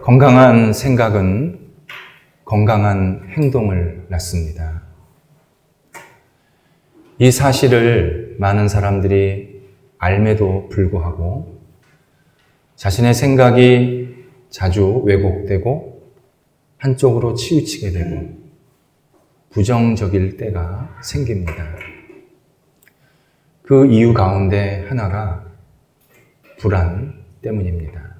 건강한 생각은 건강한 행동을 낳습니다. 이 사실을 많은 사람들이 알매도 불구하고 자신의 생각이 자주 왜곡되고 한쪽으로 치우치게 되고 부정적일 때가 생깁니다. 그 이유 가운데 하나가 불안 때문입니다.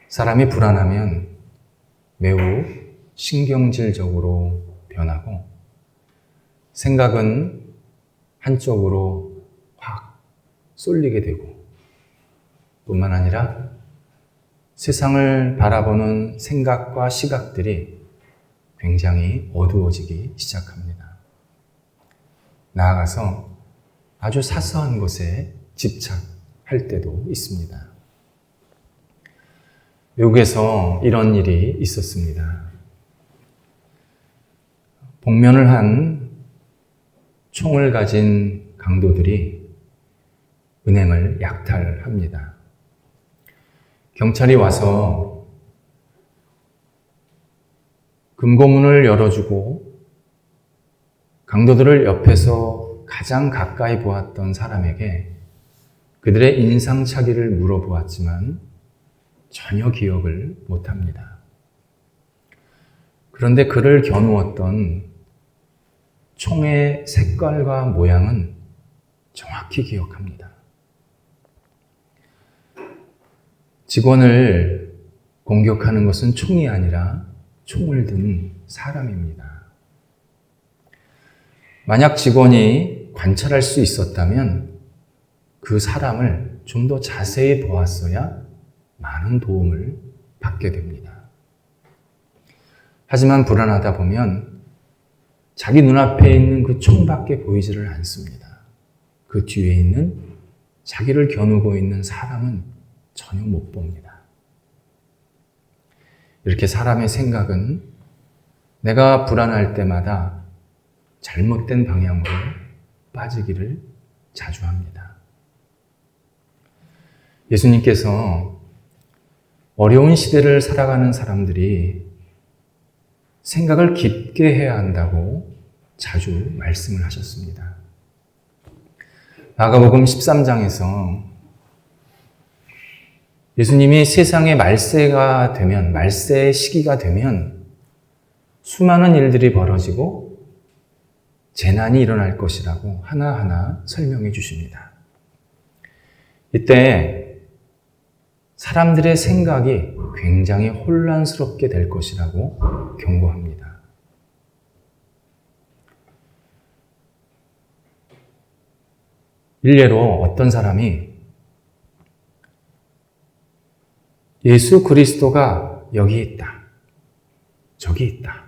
사람이 불안하면 매우 신경질적으로 변하고 생각은 한쪽으로 확 쏠리게 되고 뿐만 아니라 세상을 바라보는 생각과 시각들이 굉장히 어두워지기 시작합니다. 나아가서 아주 사소한 것에 집착할 때도 있습니다. 외국에서 이런 일이 있었습니다. 복면을 한 총을 가진 강도들이 은행을 약탈합니다. 경찰이 와서 금고문을 열어주고 강도들을 옆에서 가장 가까이 보았던 사람에게 그들의 인상착의를 물어보았지만 전혀 기억을 못합니다. 그런데 그를 겨누었던 총의 색깔과 모양은 정확히 기억합니다. 직원을 공격하는 것은 총이 아니라 총을 든 사람입니다. 만약 직원이 관찰할 수 있었다면 그 사람을 좀 더 자세히 보았어야 많은 도움을 받게 됩니다. 하지만 불안하다 보면 자기 눈앞에 있는 그 총밖에 보이지를 않습니다. 그 뒤에 있는 자기를 겨누고 있는 사람은 전혀 못 봅니다. 이렇게 사람의 생각은 내가 불안할 때마다 잘못된 방향으로 빠지기를 자주 합니다. 예수님께서 어려운 시대를 살아가는 사람들이 생각을 깊게 해야 한다고 자주 말씀을 하셨습니다. 마가복음 13장에서 예수님이 세상의 말세의 시기가 되면 수많은 일들이 벌어지고 재난이 일어날 것이라고 하나하나 설명해 주십니다. 이때 사람들의 생각이 굉장히 혼란스럽게 될 것이라고 경고합니다. 일례로 어떤 사람이 예수 그리스도가 여기 있다, 저기 있다,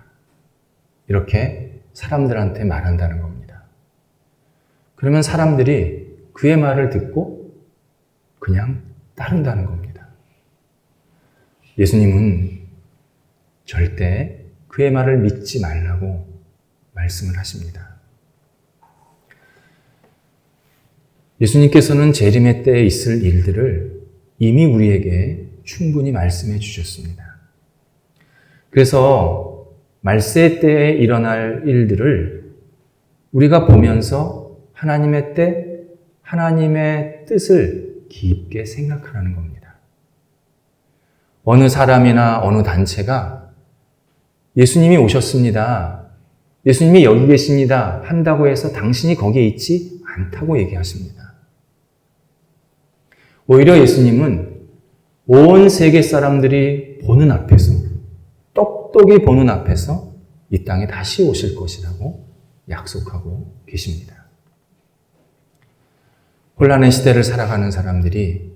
이렇게 사람들한테 말한다는 겁니다. 그러면 사람들이 그의 말을 듣고 그냥 따른다는 겁니다. 예수님은 절대 그의 말을 믿지 말라고 말씀을 하십니다. 예수님께서는 재림의 때에 있을 일들을 이미 우리에게 충분히 말씀해 주셨습니다. 그래서 말세 때에 일어날 일들을 우리가 보면서 하나님의 때, 하나님의 뜻을 깊게 생각하라는 겁니다. 어느 사람이나 어느 단체가 예수님이 오셨습니다, 예수님이 여기 계십니다 한다고 해서 당신이 거기에 있지 않다고 얘기하십니다. 오히려 예수님은 온 세계 사람들이 보는 앞에서, 똑똑히 보는 앞에서 이 땅에 다시 오실 것이라고 약속하고 계십니다. 혼란의 시대를 살아가는 사람들이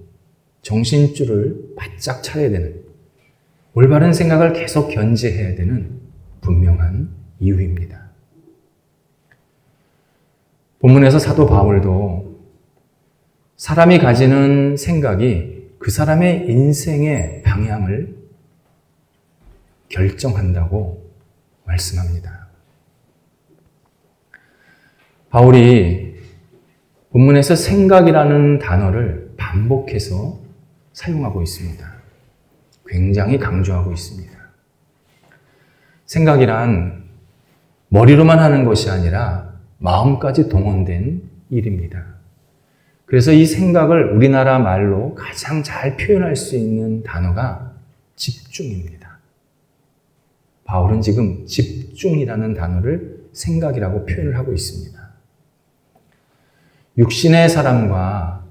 정신줄을 바짝 차려야 되는, 올바른 생각을 계속 견지해야 되는 분명한 이유입니다. 본문에서 사도 바울도 사람이 가지는 생각이 그 사람의 인생의 방향을 결정한다고 말씀합니다. 바울이 본문에서 생각이라는 단어를 반복해서 사용하고 있습니다. 굉장히 강조하고 있습니다. 생각이란 머리로만 하는 것이 아니라 마음까지 동원된 일입니다. 그래서 이 생각을 우리나라 말로 가장 잘 표현할 수 있는 단어가 집중입니다. 바울은 지금 집중이라는 단어를 생각이라고 표현을 하고 있습니다. 육신의 사람과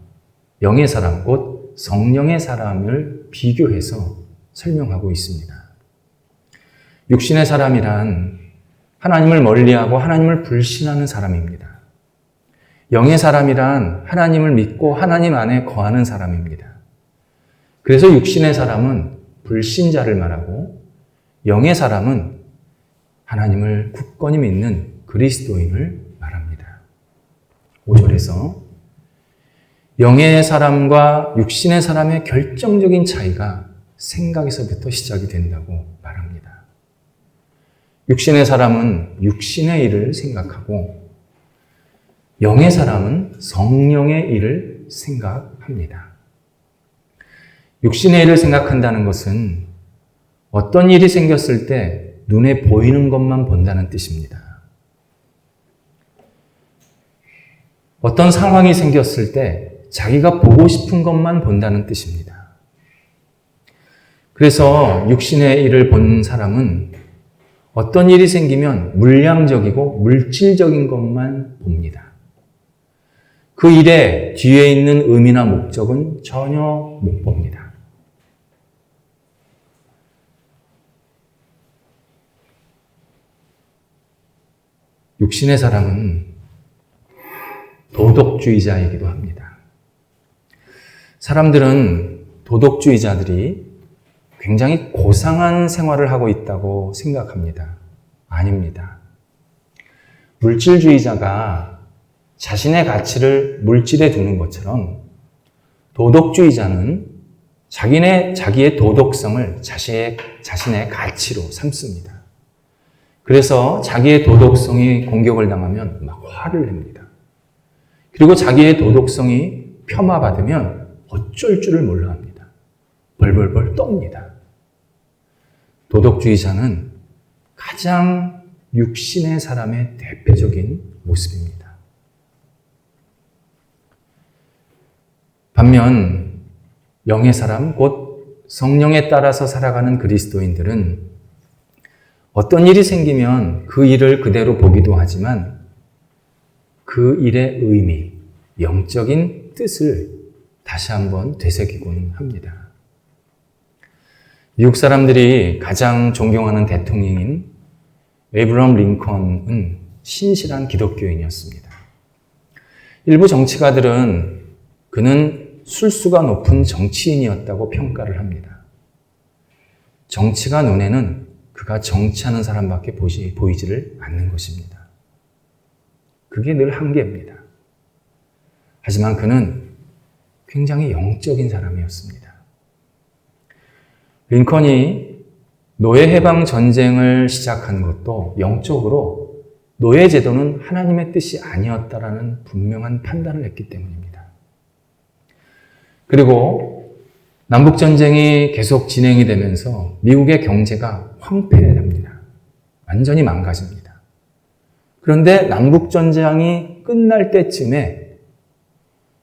영의 사람, 곧 성령의 사람을 비교해서 설명하고 있습니다. 육신의 사람이란 하나님을 멀리하고 하나님을 불신하는 사람입니다. 영의 사람이란 하나님을 믿고 하나님 안에 거하는 사람입니다. 그래서 육신의 사람은 불신자를 말하고 영의 사람은 하나님을 굳건히 믿는 그리스도인을 말합니다. 5절에서 영의 사람과 육신의 사람의 결정적인 차이가 생각에서부터 시작이 된다고 말합니다. 육신의 사람은 육신의 일을 생각하고 영의 사람은 성령의 일을 생각합니다. 육신의 일을 생각한다는 것은 어떤 일이 생겼을 때 눈에 보이는 것만 본다는 뜻입니다. 어떤 상황이 생겼을 때 자기가 보고 싶은 것만 본다는 뜻입니다. 그래서 육신의 일을 본 사람은 어떤 일이 생기면 물량적이고 물질적인 것만 봅니다. 그 일의 뒤에 있는 의미나 목적은 전혀 못 봅니다. 육신의 사람은 도덕주의자이기도 합니다. 사람들은 도덕주의자들이 굉장히 고상한 생활을 하고 있다고 생각합니다. 아닙니다. 물질주의자가 자신의 가치를 물질에 두는 것처럼 도덕주의자는 자기의 도덕성을 자신의 가치로 삼습니다. 그래서 자기의 도덕성이 공격을 당하면 막 화를 냅니다. 그리고 자기의 도덕성이 폄하받으면 어쩔 줄을 몰라 합니다. 벌벌벌 떱니다. 도덕주의자는 가장 육신의 사람의 대표적인 모습입니다. 반면 영의 사람, 곧 성령에 따라서 살아가는 그리스도인들은 어떤 일이 생기면 그 일을 그대로 보기도 하지만 그 일의 의미, 영적인 뜻을 다시 한번 되새기곤 합니다. 미국 사람들이 가장 존경하는 대통령인 에이브러함 링컨은 신실한 기독교인이었습니다. 일부 정치가들은 그는 술수가 높은 정치인이었다고 평가를 합니다. 정치가 눈에는 그가 정치하는 사람밖에 보이지를 않는 것입니다. 그게 늘 한계입니다. 하지만 그는 굉장히 영적인 사람이었습니다. 링컨이 노예 해방 전쟁을 시작한 것도 영적으로 노예 제도는 하나님의 뜻이 아니었다라는 분명한 판단을 했기 때문입니다. 그리고 남북전쟁이 계속 진행이 되면서 미국의 경제가 황폐합니다. 완전히 망가집니다. 그런데 남북전쟁이 끝날 때쯤에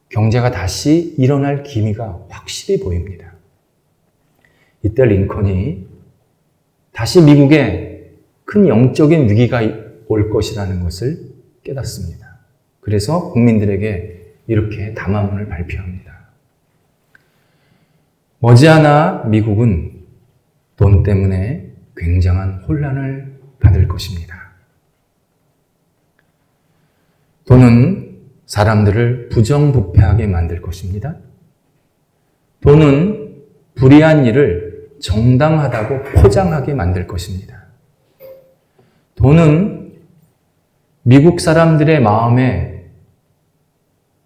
경제가 다시 일어날 기미가 확실히 보입니다. 이때 링컨이 다시 미국에 큰 영적인 위기가 올 것이라는 것을 깨닫습니다. 그래서 국민들에게 이렇게 담화문을 발표합니다. 머지않아 미국은 돈 때문에 굉장한 혼란을 받을 것입니다. 돈은 사람들을 부정부패하게 만들 것입니다. 돈은 불의한 일을 정당하다고 포장하게 만들 것입니다. 돈은 미국 사람들의 마음에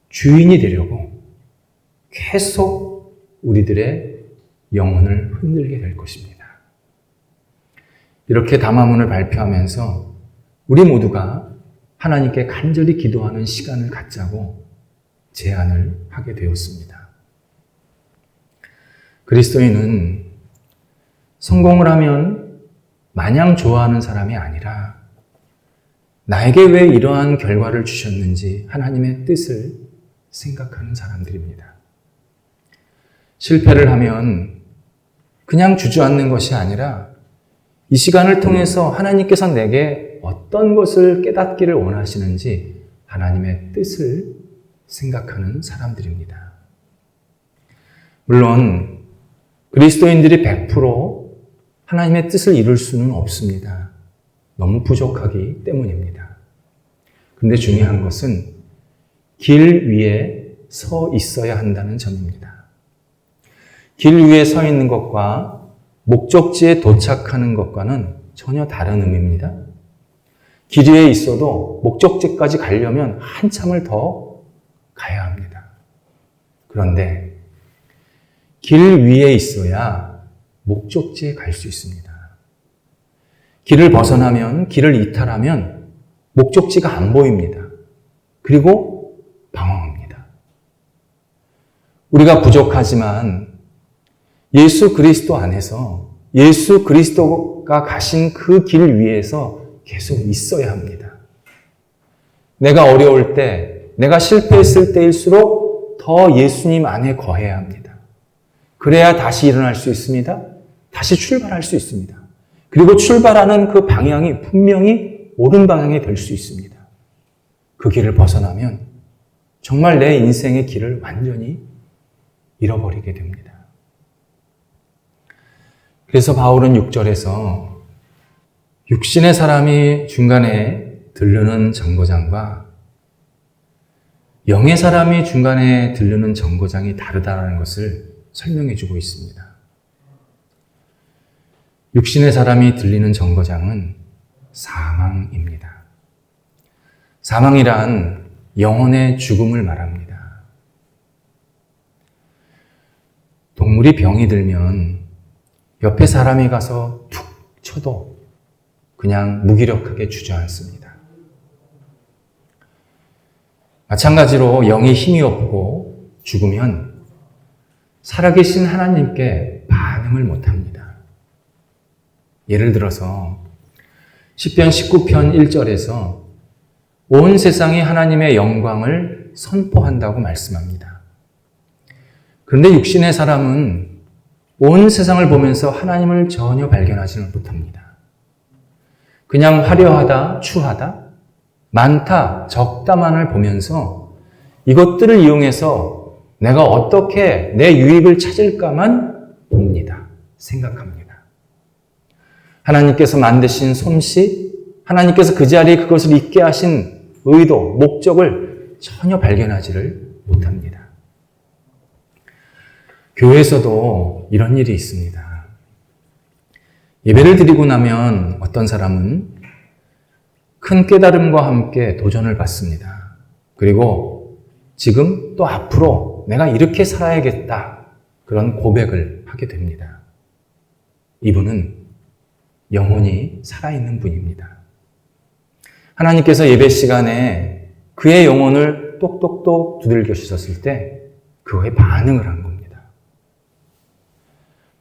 주인이 되려고 계속 우리들의 영혼을 흔들게 될 것입니다. 이렇게 담화문을 발표하면서 우리 모두가 하나님께 간절히 기도하는 시간을 갖자고 제안을 하게 되었습니다. 그리스도인은 성공을 하면 마냥 좋아하는 사람이 아니라 나에게 왜 이러한 결과를 주셨는지 하나님의 뜻을 생각하는 사람들입니다. 실패를 하면 그냥 주저앉는 것이 아니라 이 시간을 통해서 하나님께서 내게 어떤 것을 깨닫기를 원하시는지 하나님의 뜻을 생각하는 사람들입니다. 물론 그리스도인들이 100% 하나님의 뜻을 이룰 수는 없습니다. 너무 부족하기 때문입니다. 그런데 중요한 것은 길 위에 서 있어야 한다는 점입니다. 길 위에 서 있는 것과 목적지에 도착하는 것과는 전혀 다른 의미입니다. 길 위에 있어도 목적지까지 가려면 한참을 더 가야 합니다. 그런데 길 위에 있어야 목적지에 갈 수 있습니다. 길을 벗어나면, 길을 이탈하면 목적지가 안 보입니다. 그리고 방황합니다. 우리가 부족하지만 예수 그리스도 안에서 예수 그리스도가 가신 그 길 위에서 계속 있어야 합니다. 내가 어려울 때, 내가 실패했을 때일수록 더 예수님 안에 거해야 합니다. 그래야 다시 일어날 수 있습니다. 다시 출발할 수 있습니다. 그리고 출발하는 그 방향이 분명히 옳은 방향이 될 수 있습니다. 그 길을 벗어나면 정말 내 인생의 길을 완전히 잃어버리게 됩니다. 그래서 바울은 6절에서 육신의 사람이 중간에 들르는 정거장과 영의 사람이 중간에 들르는 정거장이 다르다는 것을 설명해 주고 있습니다. 육신의 사람이 들리는 정거장은 사망입니다. 사망이란 영혼의 죽음을 말합니다. 동물이 병이 들면 옆에 사람이 가서 툭 쳐도 그냥 무기력하게 주저앉습니다. 마찬가지로 영이 힘이 없고 죽으면 살아계신 하나님께 반응을 못합니다. 예를 들어서 시편 19편 1절에서 온 세상이 하나님의 영광을 선포한다고 말씀합니다. 그런데 육신의 사람은 온 세상을 보면서 하나님을 전혀 발견하지는 못합니다. 그냥 화려하다, 추하다, 많다, 적다만을 보면서 이것들을 이용해서 내가 어떻게 내 유익을 찾을까만 봅니다. 생각합니다. 하나님께서 만드신 솜씨, 하나님께서 그 자리에 그것을 있게 하신 의도, 목적을 전혀 발견하지를 못합니다. 교회에서도 이런 일이 있습니다. 예배를 드리고 나면 어떤 사람은 큰 깨달음과 함께 도전을 받습니다. 그리고 지금 또 앞으로 내가 이렇게 살아야겠다. 그런 고백을 하게 됩니다. 이분은 영혼이 살아있는 분입니다. 하나님께서 예배 시간에 그의 영혼을 똑똑똑 두들겨 주셨을 때 그거에 반응을 한 겁니다.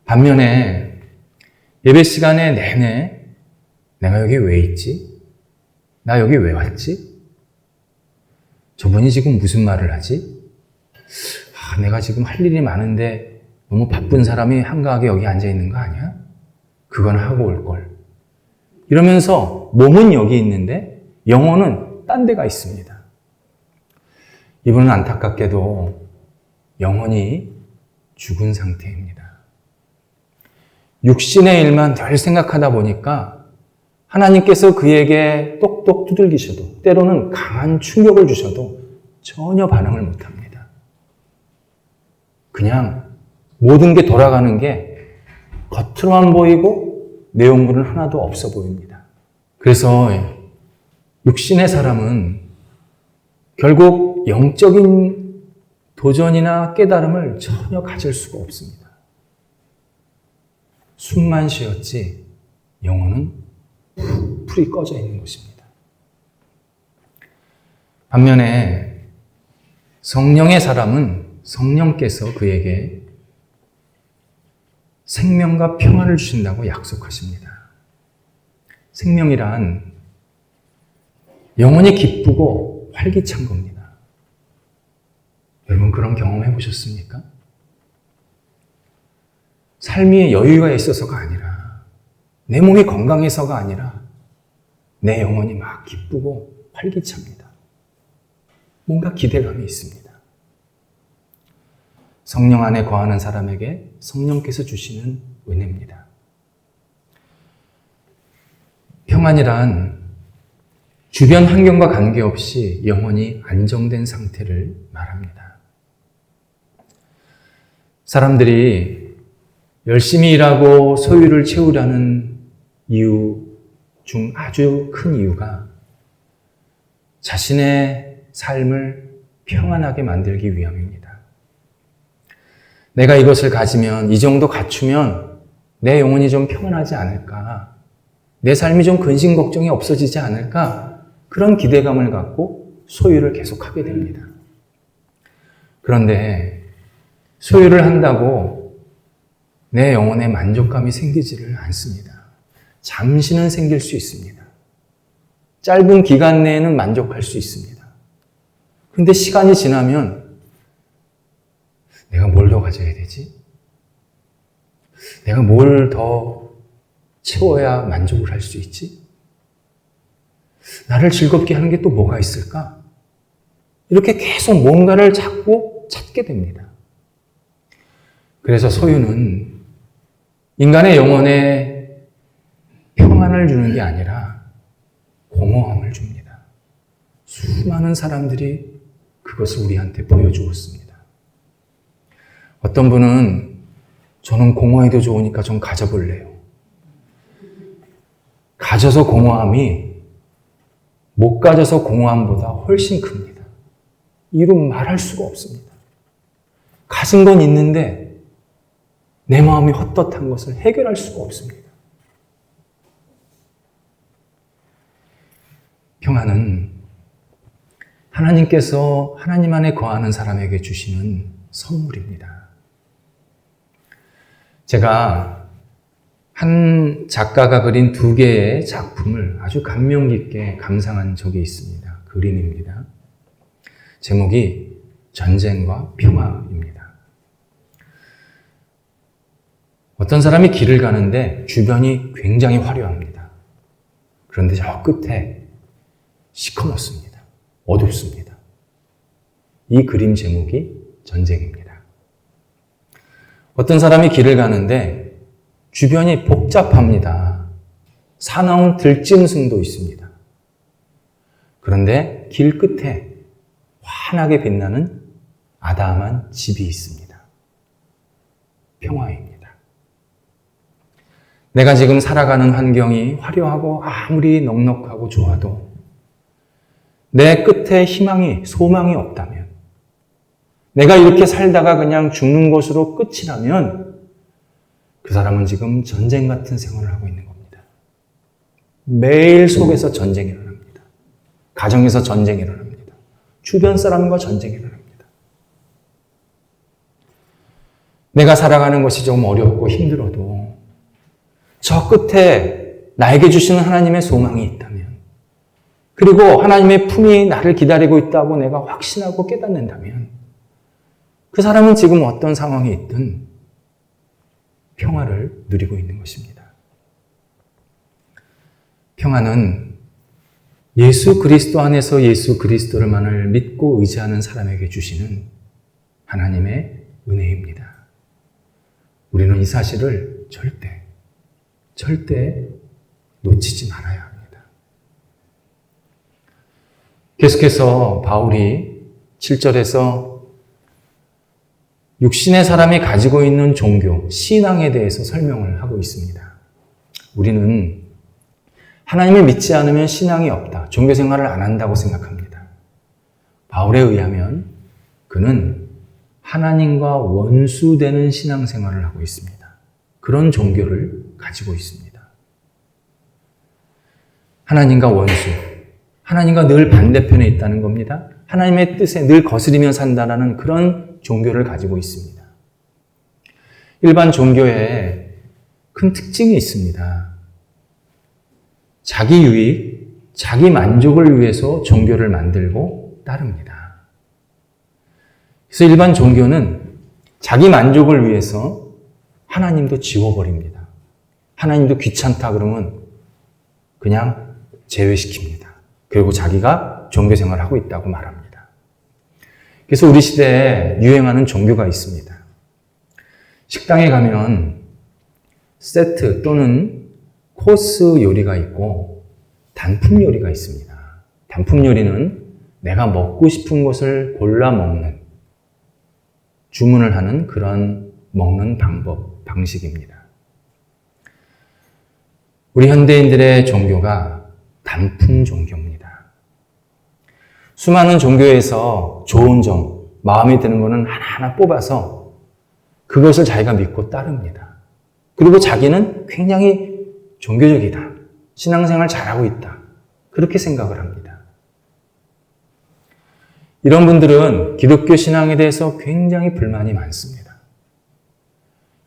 반면에 예배 시간에 내내 내가 여기 왜 있지? 나 여기 왜 왔지? 저분이 지금 무슨 말을 하지? 내가 지금 할 일이 많은데 너무 바쁜 사람이 한가하게 여기 앉아 있는 거 아니야? 그건 하고 올 걸. 이러면서 몸은 여기 있는데 영혼은 딴 데가 있습니다. 이분은 안타깝게도 영혼이 죽은 상태입니다. 육신의 일만 덜 생각하다 보니까 하나님께서 그에게 똑똑 두들기셔도 때로는 강한 충격을 주셔도 전혀 반응을 못합니다. 그냥 모든 게 돌아가는 게 겉으로만 보이고 내용물은 하나도 없어 보입니다. 그래서 육신의 사람은 결국 영적인 도전이나 깨달음을 전혀 가질 수가 없습니다. 숨만 쉬었지 영혼은 불이 꺼져 있는 것입니다. 반면에 성령의 사람은 성령께서 그에게 생명과 평안을 주신다고 약속하십니다. 생명이란 영원히 기쁘고 활기찬 겁니다. 여러분 그런 경험 해보셨습니까? 삶이 여유가 있어서가 아니라 내 몸이 건강해서가 아니라 내 영혼이 막 기쁘고 활기찹니다. 뭔가 기대감이 있습니다. 성령 안에 거하는 사람에게 성령께서 주시는 은혜입니다. 평안이란 주변 환경과 관계없이 영원히 안정된 상태를 말합니다. 사람들이 열심히 일하고 소유를 채우려는 이유 중 아주 큰 이유가 자신의 삶을 평안하게 만들기 위함입니다. 내가 이것을 가지면, 이 정도 갖추면 내 영혼이 좀 평안하지 않을까? 내 삶이 좀 근심 걱정이 없어지지 않을까? 그런 기대감을 갖고 소유를 계속하게 됩니다. 그런데 소유를 한다고 내 영혼에 만족감이 생기지를 않습니다. 잠시는 생길 수 있습니다. 짧은 기간 내에는 만족할 수 있습니다. 근데 시간이 지나면 내가 뭘 더 가져야 되지? 내가 뭘 더 채워야 만족을 할 수 있지? 나를 즐겁게 하는 게 또 뭐가 있을까? 이렇게 계속 뭔가를 자꾸 찾게 됩니다. 그래서 소유는 인간의 영혼에 평안을 주는 게 아니라 공허함을 줍니다. 수많은 사람들이 그것을 우리한테 보여주었습니다. 어떤 분은 저는 공허해도 좋으니까 좀 가져볼래요. 가져서 공허함이 못 가져서 공허함보다 훨씬 큽니다. 이루 말할 수가 없습니다. 가진 건 있는데 내 마음이 헛헛한 것을 해결할 수가 없습니다. 평안은 하나님께서 하나님 안에 거하는 사람에게 주시는 선물입니다. 제가 한 작가가 그린 2개의 작품을 아주 감명 깊게 감상한 적이 있습니다. 그림입니다. 제목이 전쟁과 평화입니다. 어떤 사람이 길을 가는데 주변이 굉장히 화려합니다. 그런데 저 끝에 시커멓습니다. 어둡습니다. 이 그림 제목이 전쟁입니다. 어떤 사람이 길을 가는데 주변이 복잡합니다. 사나운 들짐승도 있습니다. 그런데 길 끝에 환하게 빛나는 아담한 집이 있습니다. 평화입니다. 내가 지금 살아가는 환경이 화려하고 아무리 넉넉하고 좋아도 내 끝에 희망이, 소망이 없다면, 내가 이렇게 살다가 그냥 죽는 것으로 끝이라면 그 사람은 지금 전쟁 같은 생활을 하고 있는 겁니다. 매일 속에서 전쟁이 일어납니다. 가정에서 전쟁이 일어납니다. 주변 사람과 전쟁이 일어납니다. 내가 살아가는 것이 조금 어렵고 힘들어도 저 끝에 나에게 주시는 하나님의 소망이 있다면, 그리고 하나님의 품이 나를 기다리고 있다고 내가 확신하고 깨닫는다면 그 사람은 지금 어떤 상황이 있든 평화를 누리고 있는 것입니다. 평화는 예수 그리스도 안에서 예수 그리스도를만을 믿고 의지하는 사람에게 주시는 하나님의 은혜입니다. 우리는 이 사실을 절대 놓치지 말아야 합니다. 계속해서 바울이 7절에서 육신의 사람이 가지고 있는 종교, 신앙에 대해서 설명을 하고 있습니다. 우리는 하나님을 믿지 않으면 신앙이 없다, 종교 생활을 안 한다고 생각합니다. 바울에 의하면 그는 하나님과 원수되는 신앙생활을 하고 있습니다. 그런 종교를 가지고 있습니다. 하나님과 원수, 하나님과 늘 반대편에 있다는 겁니다. 하나님의 뜻에 늘 거스리며 산다라는 그런 종교를 가지고 있습니다. 일반 종교에 큰 특징이 있습니다. 자기 유익, 자기 만족을 위해서 종교를 만들고 따릅니다. 그래서 일반 종교는 자기 만족을 위해서 하나님도 지워버립니다. 하나님도 귀찮다 그러면 그냥 제외시킵니다. 그리고 자기가 종교 생활을 하고 있다고 말합니다. 그래서 우리 시대에 유행하는 종교가 있습니다. 식당에 가면 세트 또는 코스 요리가 있고 단품 요리가 있습니다. 단품 요리는 내가 먹고 싶은 것을 골라 먹는, 주문을 하는 그런 먹는 방식입니다. 우리 현대인들의 종교가 단품 종교입니다. 수많은 종교에서 좋은 점, 마음에 드는 것은 하나하나 뽑아서 그것을 자기가 믿고 따릅니다. 그리고 자기는 굉장히 종교적이다. 신앙생활 잘하고 있다. 그렇게 생각을 합니다. 이런 분들은 기독교 신앙에 대해서 굉장히 불만이 많습니다.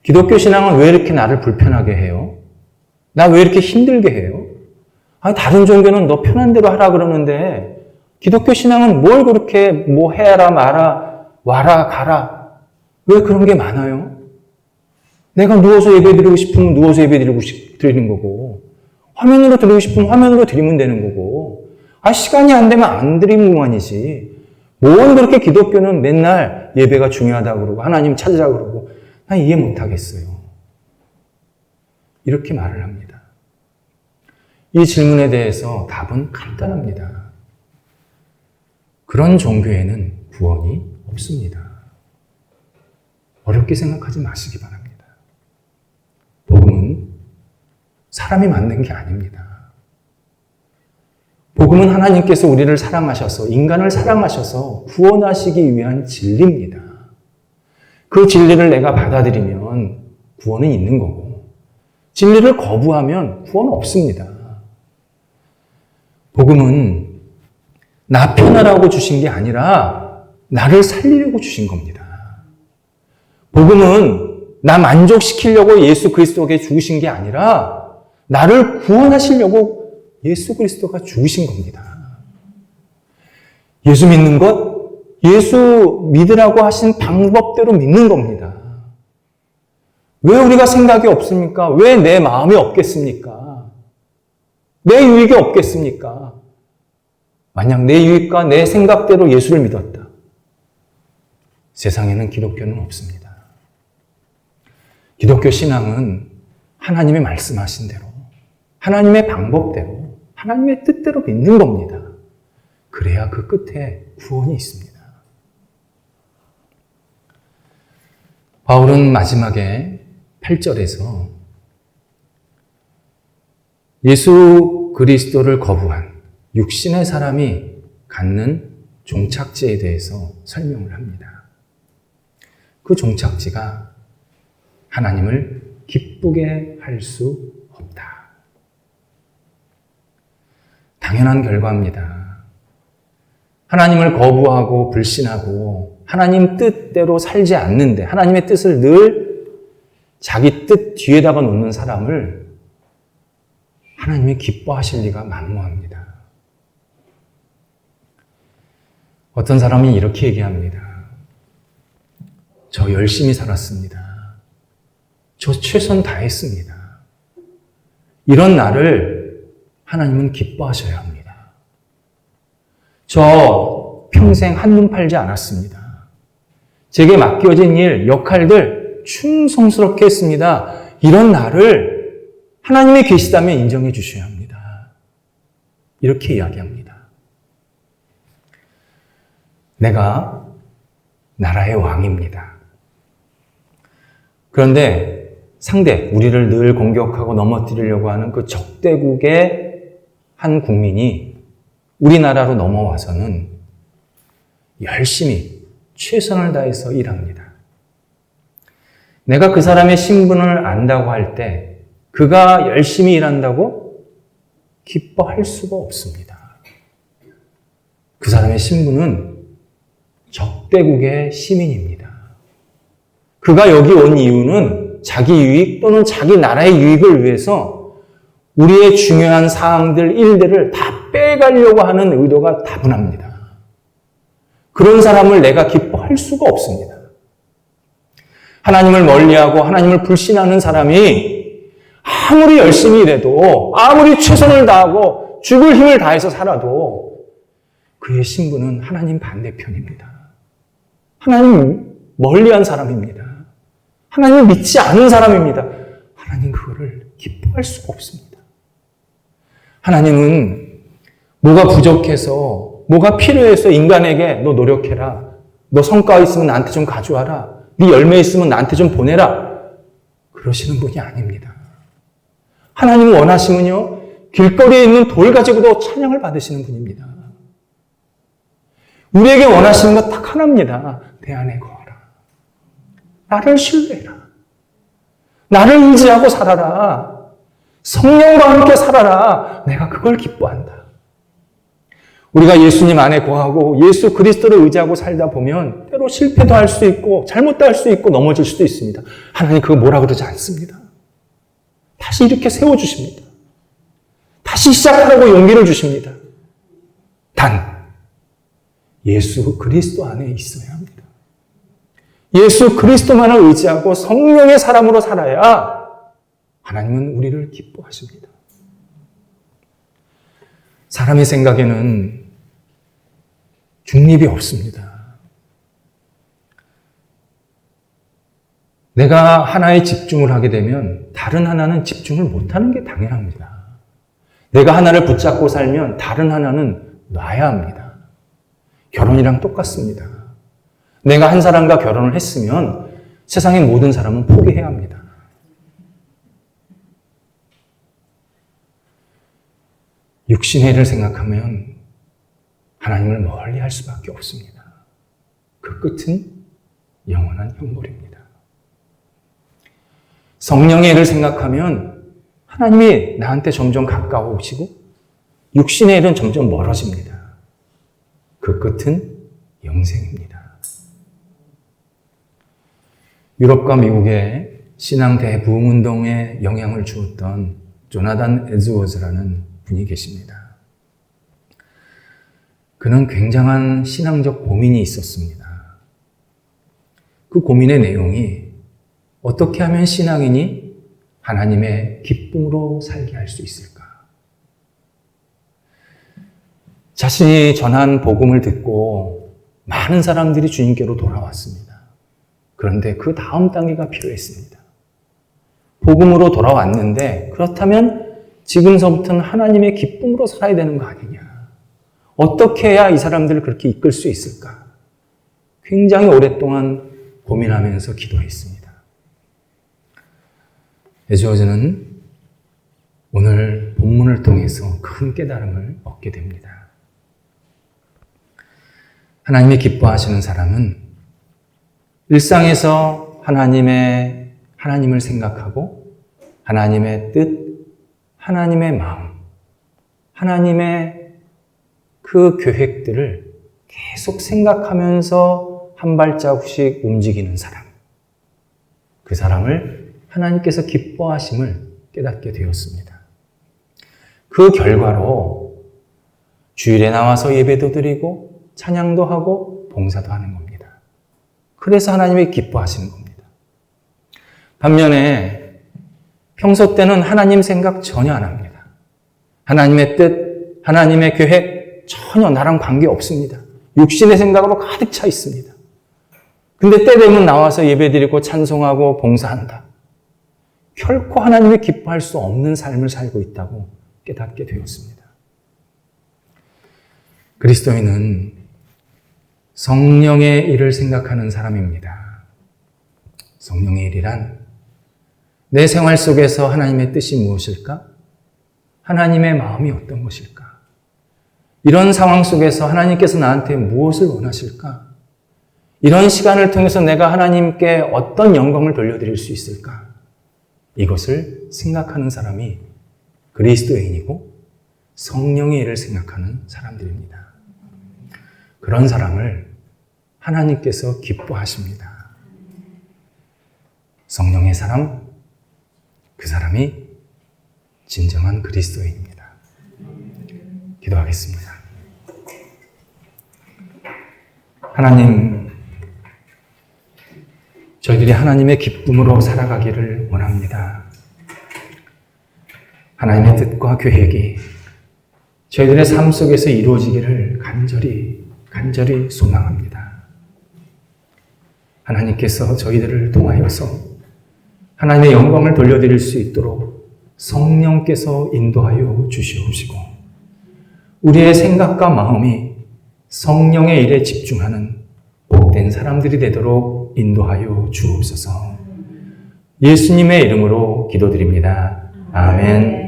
기독교 신앙은 왜 이렇게 나를 불편하게 해요? 나 왜 이렇게 힘들게 해요? 아니, 다른 종교는 너 편한 대로 하라 그러는데 기독교 신앙은 뭘 그렇게 뭐 해라 마라 와라 가라 왜 그런 게 많아요? 내가 누워서 예배드리고 싶으면 누워서 드리는 거고 화면으로 드리고 싶으면 화면으로 드리면 되는 거고 시간이 안 되면 안 드리면 그만이지 뭘 그렇게 기독교는 맨날 예배가 중요하다고 그러고 하나님 찾으라고 그러고 난 이해 못하겠어요. 이렇게 말을 합니다. 이 질문에 대해서 답은 간단합니다. 그런 종교에는 구원이 없습니다. 어렵게 생각하지 마시기 바랍니다. 복음은 사람이 만든 게 아닙니다. 복음은 하나님께서 우리를 사랑하셔서 인간을 사랑하셔서 구원하시기 위한 진리입니다. 그 진리를 내가 받아들이면 구원은 있는 거고 진리를 거부하면 구원 없습니다. 복음은 나 편하라고 주신 게 아니라 나를 살리려고 주신 겁니다. 복음은 나 만족시키려고 예수 그리스도에게 죽으신 게 아니라 나를 구원하시려고 예수 그리스도가 죽으신 겁니다. 예수 믿는 것, 예수 믿으라고 하신 방법대로 믿는 겁니다. 왜 우리가 생각이 없습니까? 왜 내 마음이 없겠습니까? 내 유익이 없겠습니까? 만약 내 유익과 내 생각대로 예수를 믿었다. 세상에는 기독교는 없습니다. 기독교 신앙은 하나님의 말씀하신 대로, 하나님의 방법대로, 하나님의 뜻대로 믿는 겁니다. 그래야 그 끝에 구원이 있습니다. 바울은 마지막에 8절에서 예수 그리스도를 거부한 육신의 사람이 갖는 종착지에 대해서 설명을 합니다. 그 종착지가 하나님을 기쁘게 할 수 없다. 당연한 결과입니다. 하나님을 거부하고 불신하고 하나님 뜻대로 살지 않는데 하나님의 뜻을 늘 자기 뜻 뒤에다가 놓는 사람을 하나님이 기뻐하실 리가 만무합니다. 어떤 사람이 이렇게 얘기합니다. 저 열심히 살았습니다. 저 최선 다했습니다. 이런 나를 하나님은 기뻐하셔야 합니다. 저 평생 한눈 팔지 않았습니다. 제게 맡겨진 일, 역할들 충성스럽게 했습니다. 이런 나를 하나님이 계시다면 인정해 주셔야 합니다. 이렇게 이야기합니다. 내가 나라의 왕입니다. 그런데 상대, 우리를 늘 공격하고 넘어뜨리려고 하는 그 적대국의 한 국민이 우리나라로 넘어와서는 열심히 최선을 다해서 일합니다. 내가 그 사람의 신분을 안다고 할 때 그가 열심히 일한다고 기뻐할 수가 없습니다. 그 사람의 신분은 적대국의 시민입니다. 그가 여기 온 이유는 자기 유익 또는 자기 나라의 유익을 위해서 우리의 중요한 사항들, 일들을 다 빼가려고 하는 의도가 다분합니다. 그런 사람을 내가 기뻐할 수가 없습니다. 하나님을 멀리하고 하나님을 불신하는 사람이 아무리 열심히 일해도, 아무리 최선을 다하고 죽을 힘을 다해서 살아도 그의 신분은 하나님 반대편입니다. 하나님 멀리한 사람입니다. 하나님을 믿지 않은 사람입니다. 하나님 그거를 기뻐할 수가 없습니다. 하나님은 뭐가 부족해서, 뭐가 필요해서 인간에게 너 노력해라. 너 성과 있으면 나한테 좀 가져와라. 네 열매 있으면 나한테 좀 보내라. 그러시는 분이 아닙니다. 하나님은 원하시면요, 길거리에 있는 돌 가지고도 찬양을 받으시는 분입니다. 우리에게 원하시는 것 딱 하나입니다. 내 안에 거하라. 나를 신뢰해라. 나를 의지하고 살아라. 성령과 함께 살아라. 내가 그걸 기뻐한다. 우리가 예수님 안에 거하고 예수 그리스도를 의지하고 살다 보면 때로 실패도 할 수 있고 잘못도 할 수 있고 넘어질 수도 있습니다. 하나님 그거 뭐라 그러지 않습니다. 다시 이렇게 세워주십니다. 다시 시작하라고 용기를 주십니다. 단 예수 그리스도 안에 있어야 합니다. 예수 그리스도만을 의지하고 성령의 사람으로 살아야 하나님은 우리를 기뻐하십니다. 사람의 생각에는 중립이 없습니다. 내가 하나에 집중을 하게 되면 다른 하나는 집중을 못하는 게 당연합니다. 내가 하나를 붙잡고 살면 다른 하나는 놔야 합니다. 결혼이랑 똑같습니다. 내가 한 사람과 결혼을 했으면 세상의 모든 사람은 포기해야 합니다. 육신의 일을 생각하면 하나님을 멀리 할 수밖에 없습니다. 그 끝은 영원한 형벌입니다. 성령의 일을 생각하면 하나님이 나한테 점점 가까워오시고 육신의 일은 점점 멀어집니다. 그 끝은 영생입니다. 유럽과 미국의 신앙 대부흥운동에 영향을 주었던 조나단 에드워즈라는 분이 계십니다. 그는 굉장한 신앙적 고민이 있었습니다. 그 고민의 내용이 어떻게 하면 신앙인이 하나님의 기쁨으로 살게 할 수 있을까? 자신이 전한 복음을 듣고 많은 사람들이 주님께로 돌아왔습니다. 그런데 그 다음 단계가 필요했습니다. 복음으로 돌아왔는데 그렇다면 지금서부터는 하나님의 기쁨으로 살아야 되는 거 아니냐? 어떻게 해야 이 사람들을 그렇게 이끌 수 있을까? 굉장히 오랫동안 고민하면서 기도했습니다. 에즈워즈는 오늘 본문을 통해서 큰 깨달음을 얻게 됩니다. 하나님이 기뻐하시는 사람은 일상에서 하나님을 생각하고 하나님의 뜻, 하나님의 마음, 하나님의 그 계획들을 계속 생각하면서 한 발자국씩 움직이는 사람. 그 사람을 하나님께서 기뻐하심을 깨닫게 되었습니다. 그 결과로 주일에 나와서 예배도 드리고 찬양도 하고 봉사도 하는 겁니다. 그래서 하나님이 기뻐하시는 겁니다. 반면에 평소 때는 하나님 생각 전혀 안 합니다. 하나님의 뜻, 하나님의 계획 전혀 나랑 관계 없습니다. 육신의 생각으로 가득 차 있습니다. 근데 때 되면 나와서 예배드리고 찬송하고 봉사한다. 결코 하나님이 기뻐할 수 없는 삶을 살고 있다고 깨닫게 되었습니다. 그리스도인은 성령의 일을 생각하는 사람입니다. 성령의 일이란 내 생활 속에서 하나님의 뜻이 무엇일까? 하나님의 마음이 어떤 것일까? 이런 상황 속에서 하나님께서 나한테 무엇을 원하실까? 이런 시간을 통해서 내가 하나님께 어떤 영광을 돌려드릴 수 있을까? 이것을 생각하는 사람이 그리스도인이고 성령의 일을 생각하는 사람들입니다. 그런 사람을 하나님께서 기뻐하십니다. 성령의 사람, 그 사람이 진정한 그리스도인입니다. 기도하겠습니다. 하나님, 저희들이 하나님의 기쁨으로 살아가기를 원합니다. 하나님의 뜻과 계획이 저희들의 삶 속에서 이루어지기를 간절히 소망합니다. 하나님께서 저희들을 통하여서 하나님의 영광을 돌려드릴 수 있도록 성령께서 인도하여 주시옵시고, 우리의 생각과 마음이 성령의 일에 집중하는 복된 사람들이 되도록 인도하여 주옵소서. 예수님의 이름으로 기도드립니다. 아멘.